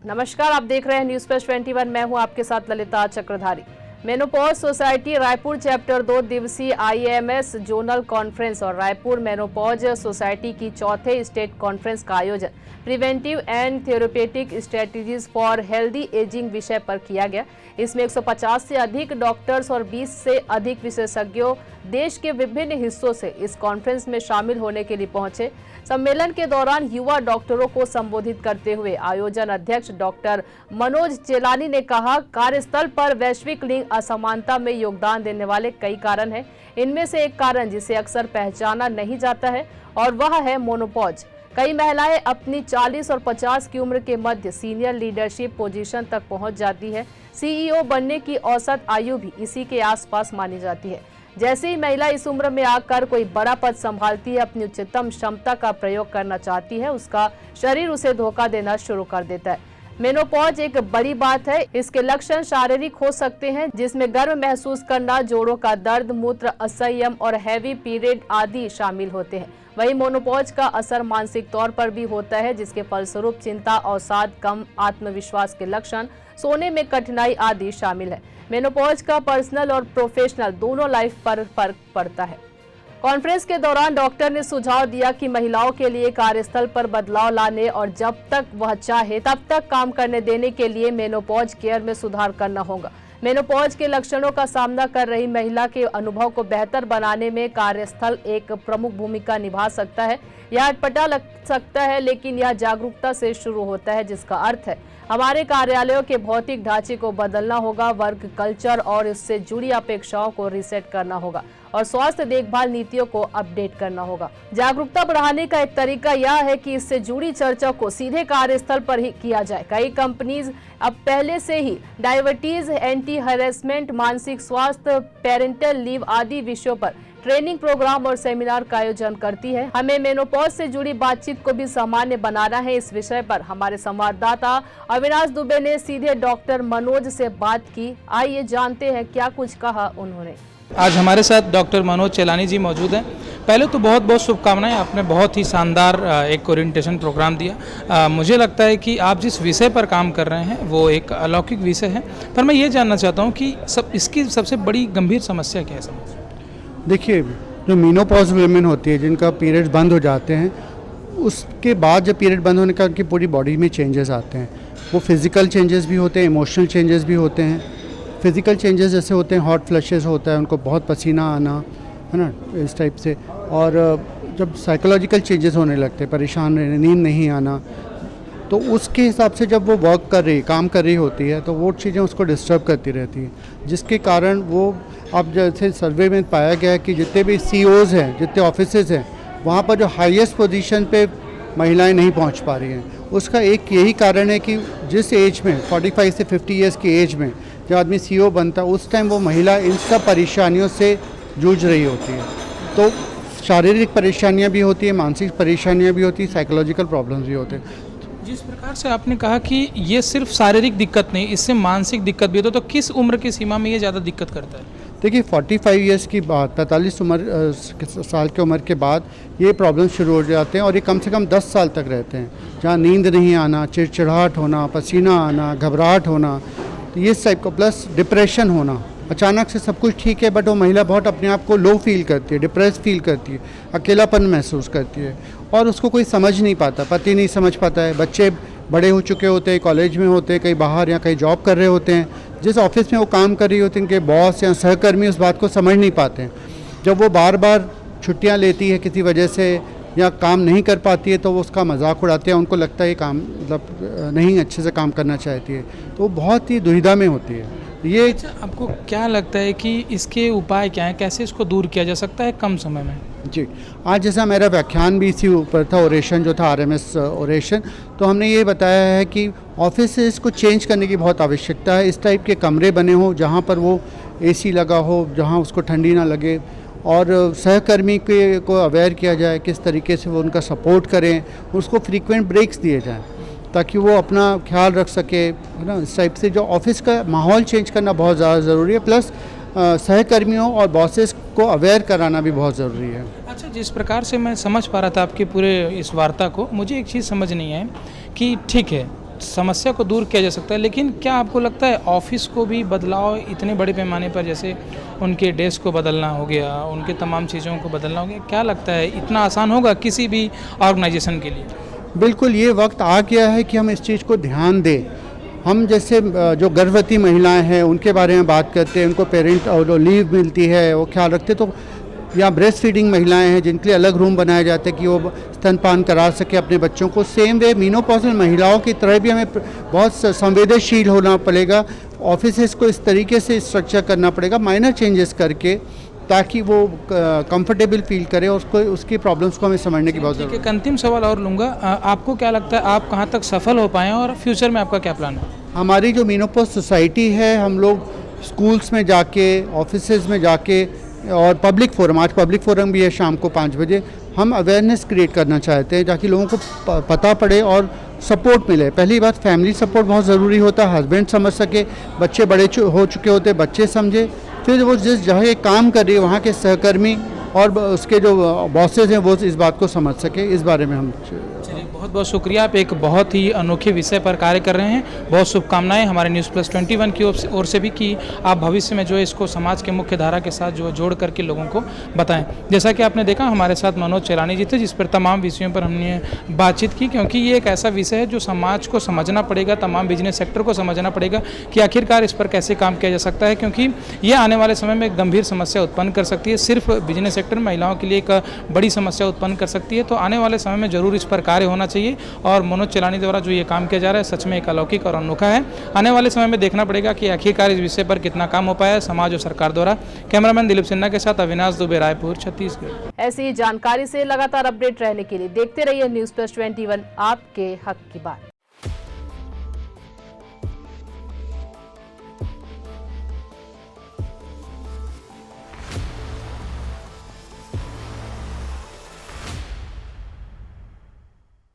नमस्कार, आप देख रहे हैं न्यूज प्लस 21। मैं हूं आपके साथ ललिता चक्रधारी। मेनोपॉज सोसाइटी रायपुर चैप्टर 2 दिवसीय IAMS जोनल कॉन्फ्रेंस और रायपुर मेनोपॉज सोसाइटी की चौथे स्टेट कॉन्फ्रेंस का आयोजन preventive and therapeutic strategies for healthy ageing विषय पर किया गया। इसमें 150 से अधिक डॉक्टर्स और 20 से अधिक विशेषज्ञों देश के विभिन्न हिस्सों से इस कॉन्फ्रेंस में शामिल होने के लिए पहुंचे। सम्मेलन के दौरान युवा डॉक्टरों को संबोधित करते हुए आयोजन अध्यक्ष डॉक्टर मनोज चेलानी ने कहा, कार्यस्थल पर वैश्विक लिंग असमानता में योगदान देने वाले कई कारण हैं। इनमें से एक कारण जिसे अक्सर पहचाना नहीं जाता है और वह है मोनोपॉज। कई महिलाएं अपनी 40 और 50 की उम्र के मध्य सीनियर लीडरशिप पोजीशन तक पहुंच जाती है। CEO बनने की औसत आयु भी इसी के आसपास मानी जाती है। जैसे ही महिला इस उम्र में आकर कोई बड़ा पद संभालती है, अपनी उच्चतम क्षमता का प्रयोग करना चाहती है, उसका शरीर उसे धोखा देना शुरू कर देता है। मेनोपॉज एक बड़ी बात है। इसके लक्षण शारीरिक हो सकते हैं, जिसमें गर्व महसूस करना, जोड़ों का दर्द, मूत्र असंयम और हैवी पीरियड आदि शामिल होते हैं। वहीं मोनोपॉज का असर मानसिक तौर पर भी होता है, जिसके फलस्वरूप चिंता, अवसाद, कम आत्मविश्वास के लक्षण, सोने में कठिनाई आदि शामिल है। मेनोपॉज का पर्सनल और प्रोफेशनल दोनों लाइफ पर फर्क पड़ता है। कॉन्फ्रेंस के दौरान डॉक्टर ने सुझाव दिया कि महिलाओं के लिए कार्यस्थल पर बदलाव लाने और जब तक वह चाहे तब तक काम करने देने के लिए मेनोपॉज केयर में सुधार करना होगा। मेनोपॉज के लक्षणों का सामना कर रही महिला के अनुभव को बेहतर बनाने में कार्यस्थल एक प्रमुख भूमिका निभा सकता है। यह अटपटा लग सकता है, लेकिन यह जागरूकता से शुरू होता है, जिसका अर्थ है हमारे कार्यालयों के भौतिक ढांचे को बदलना होगा, वर्क कल्चर और इससे जुड़ी अपेक्षाओं को रीसेट करना होगा और स्वास्थ्य देखभाल नीतियों को अपडेट करना होगा। जागरूकता बढ़ाने का एक तरीका यह है कि इससे जुड़ी चर्चा को सीधे कार्यस्थल पर ही किया जाए। कई कंपनीज अब पहले से ही डायबिटीज, एंटी हैरेसमेंट, मानसिक स्वास्थ्य, पेरेंटल लीव आदि विषयों पर ट्रेनिंग प्रोग्राम और सेमिनार का आयोजन करती है। हमें मेनोपॉज से जुड़ी बातचीत को भी सामान्य बनाना है। इस विषय पर हमारे संवाददाता अविनाश दुबे ने सीधे डॉक्टर मनोज से बात की। आइए जानते हैं क्या कुछ कहा उन्होंने। आज हमारे साथ डॉक्टर मनोज चेलानी जी मौजूद हैं। पहले तो बहुत बहुत शुभकामनाएं, आपने बहुत ही शानदार एक ओरिएंटेशन प्रोग्राम दिया। मुझे लगता है कि आप जिस विषय पर काम कर रहे हैं वो एक अलौकिक विषय है, पर मैं ये जानना चाहता हूँ कि इसकी सबसे बड़ी गंभीर समस्या क्या है? देखिए, जो मेनोपॉज वुमेन होती है जिनका पीरियड्स बंद हो जाते हैं, उसके बाद जब पीरियड बंद होने का उनकी पूरी बॉडी में चेंजेस आते हैं। वो फिज़िकल चेंजेस भी होते हैं, इमोशनल चेंजेस भी होते हैं। फिज़िकल चेंजेस जैसे होते हैं, हॉट फ्लशेस होता है, उनको बहुत पसीना आना, है ना, इस टाइप से। और जब साइकोलॉजिकल चेंजेस होने लगते हैं, परेशान रहने, नींद नहीं आना, तो उसके हिसाब से जब वो वर्क कर रही, काम कर रही होती है, तो वो चीज़ें उसको डिस्टर्ब करती रहती हैं, जिसके कारण वो, अब जैसे सर्वे में पाया गया है कि जितने भी CEOs हैं, जितने ऑफिसेज हैं, वहाँ पर जो हाईएस्ट पोजीशन पे महिलाएं नहीं पहुँच पा रही हैं। उसका एक यही कारण है कि जिस एज में 45 से 50 ईयर्स की एज में जब आदमी CEO बनता है, उस टाइम वो महिला इन सब परेशानियों से जूझ रही होती है। तो शारीरिक परेशानियाँ भी होती हैं, मानसिक परेशानियाँ भी होती हैं, साइकोलॉजिकल प्रॉब्लम्स भी होते हैं। जिस प्रकार से आपने कहा कि ये सिर्फ शारीरिक दिक्कत नहीं, इससे मानसिक दिक्कत भी होती है, तो किस उम्र की सीमा में ये ज़्यादा दिक्कत करता है? देखिए, 45 ईयर्स की बात, 45 साल की उम्र के बाद ये प्रॉब्लम शुरू हो जाते हैं और ये कम से कम 10 साल तक रहते हैं, जहाँ नींद नहीं आना, चिड़चिड़ाहट होना, पसीना आना, घबराहट होना, तो ये टाइप को, प्लस डिप्रेशन होना। अचानक से सब कुछ ठीक है, बट वो महिला बहुत अपने आप को लो फील करती है, डिप्रेस फील करती है, अकेलापन महसूस करती है और उसको कोई समझ नहीं पाता, पति नहीं समझ पाता है। बच्चे बड़े हो चुके होते हैं, कॉलेज में होते हैं, कहीं बाहर या कहीं जॉब कर रहे होते हैं, जिस ऑफिस में वो काम कर रही होती है, उनके बॉस या सहकर्मी उस बात को समझ नहीं पाते हैं। जब वो बार बार छुट्टियां लेती है किसी वजह से या काम नहीं कर पाती है, तो वो उसका मजाक उड़ाते हैं, उनको लगता है ये काम मतलब नहीं अच्छे से काम करना चाहती है, तो वो बहुत ही दुविधा में होती है। ये अच्छा, आपको क्या लगता है कि इसके उपाय क्या हैं, कैसे इसको दूर किया जा सकता है कम समय में? जी, आज जैसा मेरा व्याख्यान भी इसी ऊपर था, ओरेशन जो था, RMS ओरेशन, तो हमने ये बताया है कि ऑफिसेस को चेंज करने की बहुत आवश्यकता है। इस टाइप के कमरे बने हों जहाँ पर वो AC लगा हो, जहाँ उसको ठंडी ना लगे, और सहकर्मी को अवेयर किया जाए किस तरीके से वो उनका सपोर्ट करें, उसको फ्रीक्वेंट ब्रेक्स दिए जाएँ ताकि वो अपना ख्याल रख सके, है ना। इस टाइप से जो ऑफिस का माहौल चेंज करना बहुत ज़्यादा ज़रूरी है, प्लस सहकर्मियों और बॉसेस को अवेयर कराना भी बहुत ज़रूरी है। अच्छा, जिस प्रकार से मैं समझ पा रहा था आपके पूरे इस वार्ता को, मुझे एक चीज़ समझ नहीं है कि ठीक है, समस्या को दूर किया जा सकता है, लेकिन क्या आपको लगता है ऑफिस को भी बदलाव इतने बड़े पैमाने पर, जैसे उनके डेस्क को बदलना हो गया, उनके तमाम चीज़ों को बदलना हो गया, क्या लगता है इतना आसान होगा किसी भी ऑर्गेनाइजेशन के लिए? बिल्कुल ये वक्त आ गया है कि हम इस चीज़ को ध्यान दें। हम जैसे जो गर्भवती महिलाएं हैं उनके बारे में बात करते हैं, उनको पेरेंट और लीव मिलती है, वो ख्याल रखते, तो या ब्रेस्ट फीडिंग महिलाएं हैं जिनके लिए अलग रूम बनाए जाते हैं कि वो स्तनपान करा सके अपने बच्चों को। सेम वे मेनोपॉज़ल महिलाओं की तरह भी हमें बहुत संवेदनशील होना पड़ेगा। ऑफिसेस को इस तरीके से स्ट्रक्चर करना पड़ेगा माइनर चेंजेस करके, ताकि वो कंफर्टेबल फील करे और उसको उसकी प्रॉब्लम्स को हमें समझने की बहुत ज़रूरत है। एक अंतिम सवाल और लूँगा, आपको क्या लगता है आप कहाँ तक सफल हो पाए हैं और फ्यूचर में आपका क्या प्लान है? हमारी जो मेनोपॉज सोसाइटी है, हम लोग स्कूल्स में जाके, ऑफिसेज में जाके और पब्लिक फोरम, आज पब्लिक फोरम भी है शाम को 5 बजे, हम अवेयरनेस क्रिएट करना चाहते हैं ताकि लोगों को पता पड़े और सपोर्ट मिले। पहली बात, फैमिली सपोर्ट बहुत ज़रूरी होता है, हस्बैंड समझ सके, बच्चे बड़े हो चुके होते, बच्चे समझे, फिर वो जिस जगह काम कर रही है वहाँ के सहकर्मी और उसके जो बॉसेज हैं वो इस बात को समझ सके। इस बारे में हम चलिए, बहुत बहुत शुक्रिया। आप एक बहुत ही अनोखे विषय पर कार्य कर रहे हैं। बहुत शुभकामनाएं हमारे न्यूज़+21 की ओर से भी कि आप भविष्य में जो है इसको समाज के मुख्य धारा के साथ जो जोड़ करके लोगों को बताएं। जैसा कि आपने देखा, हमारे साथ मनोज चेलानी जी थे, जिस पर तमाम विषयों पर हमने बातचीत की, क्योंकि ये एक ऐसा विषय है जो समाज को समझना पड़ेगा, तमाम बिजनेस सेक्टर को समझना पड़ेगा कि आखिरकार इस पर कैसे काम किया जा सकता है, क्योंकि ये आने वाले समय में एक गंभीर समस्या उत्पन्न कर सकती है। सिर्फ बिजनेस सेक्टर महिलाओं के लिए एक बड़ी समस्या उत्पन्न कर सकती है। तो आने वाले समय में जरूर इस पर कार्य होना चाहिए और मनोज चेलानी द्वारा जो ये काम किया जा रहा है सच में एक अलौकिक और अनोखा है। आने वाले समय में देखना पड़ेगा कि आखिरकार इस विषय पर कितना काम हो पाया है समाज और सरकार द्वारा। कैमरामैन दिलीप सिन्हा के साथ अविनाश दुबे, रायपुर, छत्तीसगढ़। ऐसी जानकारी से लगातार अपडेट रहने के लिए देखते रहिए न्यूज़+21, आपके हक की बात।